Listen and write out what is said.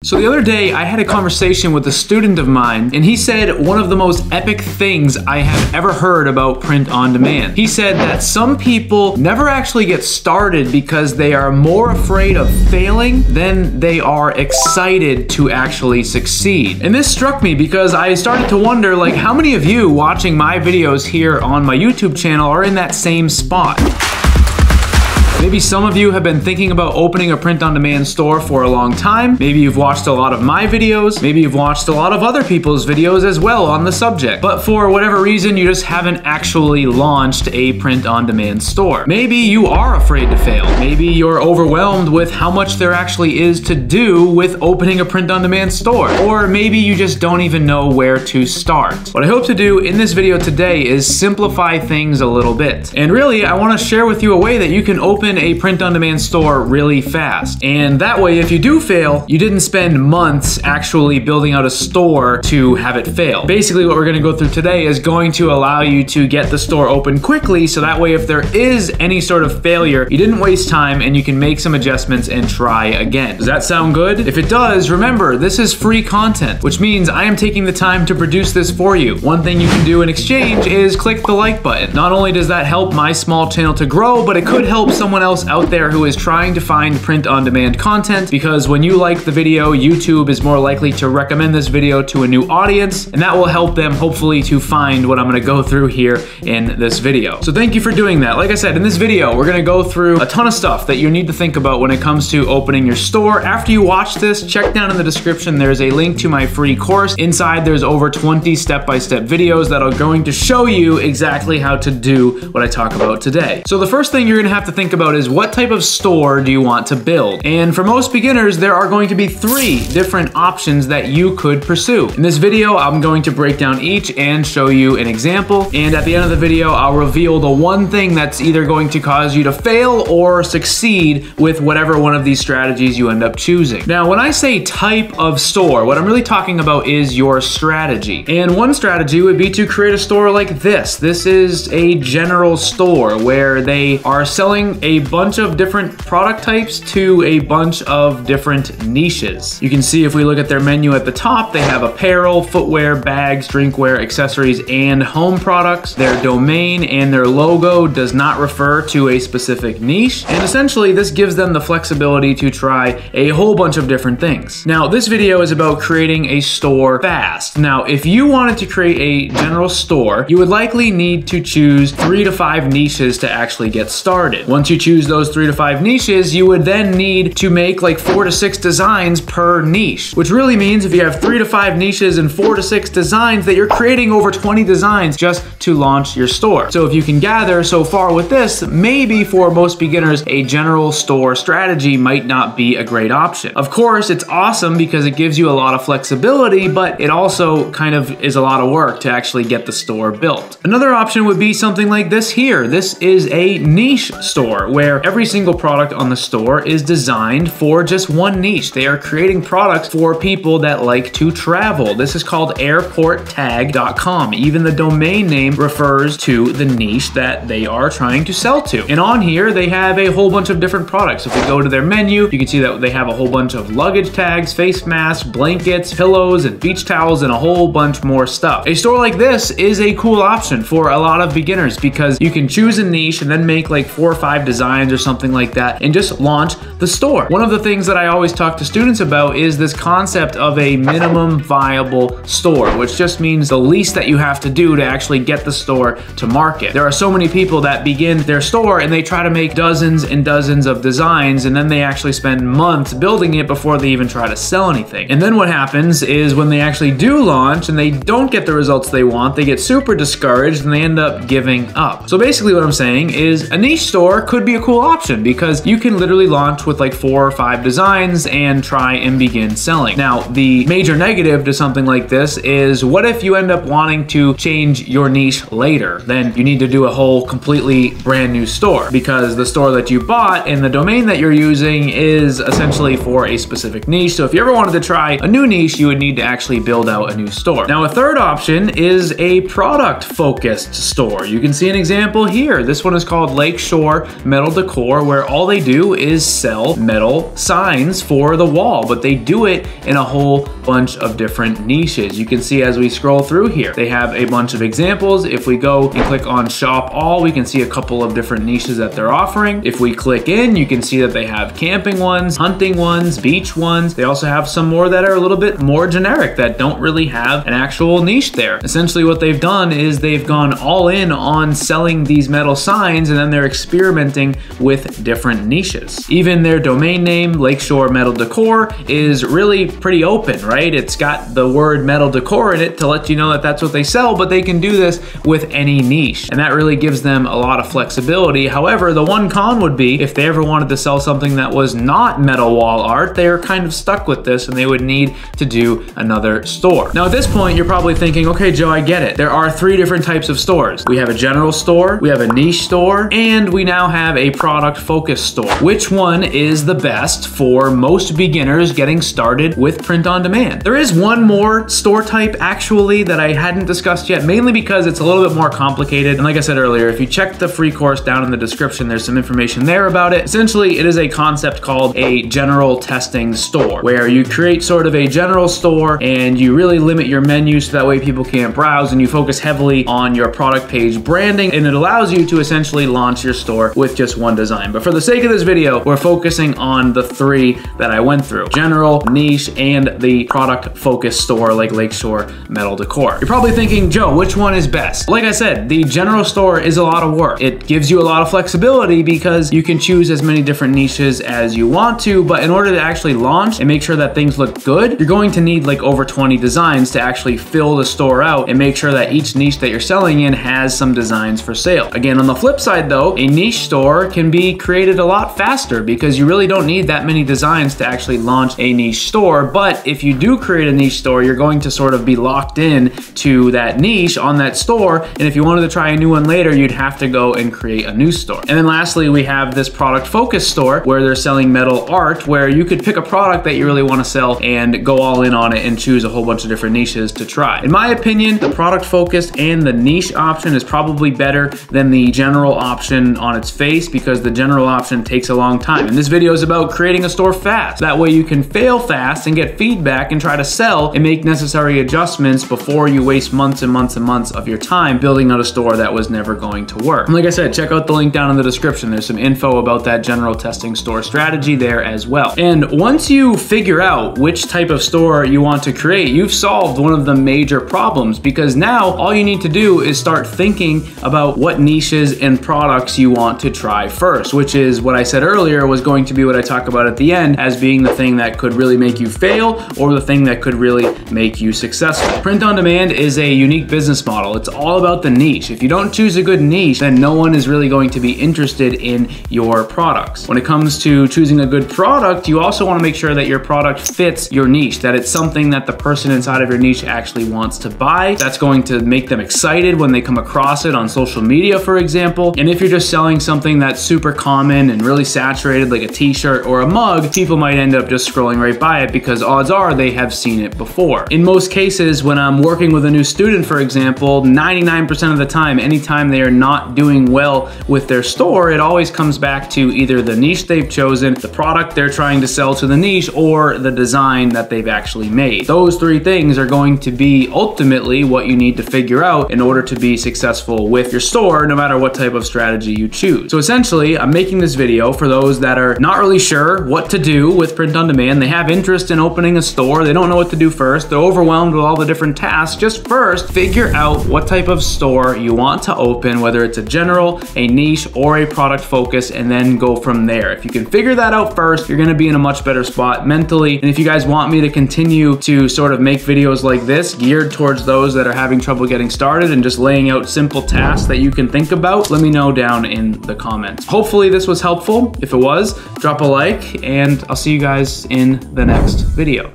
So the other day I had a conversation with a student of mine, and he said one of the most epic things I have ever heard about print on demand. He said that some people never actually get started because they are more afraid of failing than they are excited to actually succeed. And this struck me because I started to wonder, like, how many of you watching my videos here on my YouTube channel are in that same spot? Maybe some of you have been thinking about opening a print-on-demand store for a long time. Maybe you've watched a lot of my videos. Maybe you've watched a lot of other people's videos as well on the subject. But for whatever reason, you just haven't actually launched a print-on-demand store. Maybe you are afraid to fail. Maybe you're overwhelmed with how much there actually is to do with opening a print-on-demand store. Or maybe you just don't even know where to start. What I hope to do in this video today is simplify things a little bit. And really, I want to share with you a way that you can open a print-on-demand store really fast. And that way, if you do fail, you didn't spend months actually building out a store to have it fail. Basically, what we're going to go through today is going to allow you to get the store open quickly, so that way if there is any sort of failure, you didn't waste time and you can make some adjustments and try again. Does that sound good? If it does, remember, this is free content, which means I am taking the time to produce this for you. One thing you can do in exchange is click the like button. Not only does that help my small channel to grow, but it could help someone else out there who is trying to find print-on-demand content, because when you like the video, YouTube is more likely to recommend this video to a new audience, and that will help them hopefully to find what I'm going to go through here in this video. So thank you for doing that. Like I said, in this video, we're going to go through a ton of stuff that you need to think about when it comes to opening your store. After you watch this, check down in the description. There's a link to my free course. Inside, there's over 20 step-by-step videos that are going to show you exactly how to do what I talk about today. So the first thing you're going to have to think about is, what type of store do you want to build? And for most beginners, there are going to be 3 different options that you could pursue. In this video, I'm going to break down each and show you an example. And at the end of the video, I'll reveal the one thing that's either going to cause you to fail or succeed with whatever one of these strategies you end up choosing. Now, when I say type of store, what I'm really talking about is your strategy. And one strategy would be to create a store like this. This is a general store where they are selling a bunch of different product types to a bunch of different niches. You can see if we look at their menu at the top, they have apparel, footwear, bags, drinkware, accessories, and home products. Their domain and their logo does not refer to a specific niche, and essentially this gives them the flexibility to try a whole bunch of different things. Now, this video is about creating a store fast. Now, if you wanted to create a general store, you would likely need to choose 3 to 5 niches to actually get started. Once you choose those 3 to 5 niches, you would then need to make like 4 to 6 designs per niche, which really means if you have 3 to 5 niches and 4 to 6 designs, that you're creating over 20 designs just to launch your store. So if you can gather so far with this, maybe for most beginners, a general store strategy might not be a great option. Of course, it's awesome because it gives you a lot of flexibility, but it also kind of is a lot of work to actually get the store built. Another option would be something like this here. This is a niche store where every single product on the store is designed for just one niche. They are creating products for people that like to travel. This is called airporttag.com. Even the domain name refers to the niche that they are trying to sell to. And on here, they have a whole bunch of different products. If we go to their menu, you can see that they have a whole bunch of luggage tags, face masks, blankets, pillows, and beach towels, and a whole bunch more stuff. A store like this is a cool option for a lot of beginners because you can choose a niche and then make like 4 or 5 designs or something like that and just launch the store. One of the things that I always talk to students about is this concept of a minimum viable store, which just means the least that you have to do to actually get the store to market. There are so many people that begin their store and they try to make dozens and dozens of designs, and then they actually spend months building it before they even try to sell anything. And then what happens is when they actually do launch and they don't get the results they want, they get super discouraged and they end up giving up. So basically what I'm saying is a niche store could be a cool option because you can literally launch with like 4 or 5 designs and try and begin selling. Now, the major negative to something like this is, what if you end up wanting to change your niche later? Then you need to do a whole completely brand new store because the store that you bought and the domain that you're using is essentially for a specific niche. So if you ever wanted to try a new niche, you would need to actually build out a new store. Now, a third option is a product focused store. You can see an example here. This one is called Lakeshore metal decor where all they do is sell metal signs for the wall, but they do it in a whole bunch of different niches. You can see as we scroll through here, they have a bunch of examples. If we go and click on shop all, we can see a couple of different niches that they're offering. If we click in, you can see that they have camping ones, hunting ones, beach ones. They also have some more that are a little bit more generic that don't really have an actual niche there. Essentially what they've done is they've gone all in on selling these metal signs, and then they're experimenting with different niches. Even their domain name, Lakeshore Metal Decor, is really pretty open, right? It's got the word metal decor in it to let you know that that's what they sell, but they can do this with any niche, and that really gives them a lot of flexibility. However, the one con would be if they ever wanted to sell something that was not metal wall art, they're kind of stuck with this and they would need to do another store. Now at this point, you're probably thinking, okay, Joe, I get it. There are 3 different types of stores. We have a general store, we have a niche store, and we now have a product focus store. Which one is the best for most beginners getting started with print on demand? There is one more store type actually that I hadn't discussed yet, mainly because it's a little bit more complicated. And like I said earlier, if you check the free course down in the description, there's some information there about it. Essentially, it is a concept called a general testing store, where you create sort of a general store and you really limit your menu so that way people can't browse, and you focus heavily on your product page branding, and it allows you to essentially launch your store with just one design. But for the sake of this video, we're focusing on the 3 that I went through: general, niche, and the product focus store like Lakeshore Metal Decor. You're probably thinking, Joe, which one is best? Like I said, the general store is a lot of work. It gives you a lot of flexibility because you can choose as many different niches as you want to, but in order to actually launch and make sure that things look good, you're going to need like over 20 designs to actually fill the store out and make sure that each niche that you're selling in has some designs for sale. Again, on the flip side though, a niche store can be created a lot faster because you really don't need that many designs to actually launch a niche store. But if you do create a niche store, you're going to sort of be locked in to that niche on that store, and if you wanted to try a new one later, you'd have to go and create a new store. And then lastly, we have this product focus store where they're selling metal art, where you could pick a product that you really want to sell and go all in on it and choose a whole bunch of different niches to try. In my opinion, the product focus and the niche option is probably better than the general option on its face, because the general option takes a long time. And this video is about creating a store fast. That way you can fail fast and get feedback and try to sell and make necessary adjustments before you waste months and months and months of your time building out a store that was never going to work. And like I said, check out the link down in the description. There's some info about that general testing store strategy there as well. And once you figure out which type of store you want to create, you've solved one of the major problems, because now all you need to do is start thinking about what niches and products you want to try first, which is what I said earlier was going to be what I talk about at the end as being the thing that could really make you fail or the thing that could really make you successful. Print on demand is a unique business model. It's all about the niche. If you don't choose a good niche, then no one is really going to be interested in your products. When it comes to choosing a good product, you also want to make sure that your product fits your niche, that it's something that the person inside of your niche actually wants to buy. That's going to make them excited when they come across it on social media, for example. And if you're just selling something that's super common and really saturated, like a t-shirt or a mug, people might end up just scrolling right by it because odds are they have seen it before. In most cases, when I'm working with a new student, for example, 99% of the time, anytime they are not doing well with their store, it always comes back to either the niche they've chosen, the product they're trying to sell to the niche, or the design that they've actually made. Those 3 things are going to be ultimately what you need to figure out in order to be successful with your store, no matter what type of strategy you choose. So essentially, I'm making this video for those that are not really sure what to do with print on demand. They have interest in opening a store. They don't know what to do first. They're overwhelmed with all the different tasks. Just first, figure out what type of store you want to open, whether it's a general, a niche, or a product focus, and then go from there. If you can figure that out first, you're gonna be in a much better spot mentally. And if you guys want me to continue to sort of make videos like this geared towards those that are having trouble getting started and just laying out simple tasks that you can think about, let me know down in the comments. Hopefully this was helpful. If it was, drop a like, and I'll see you guys in the next video.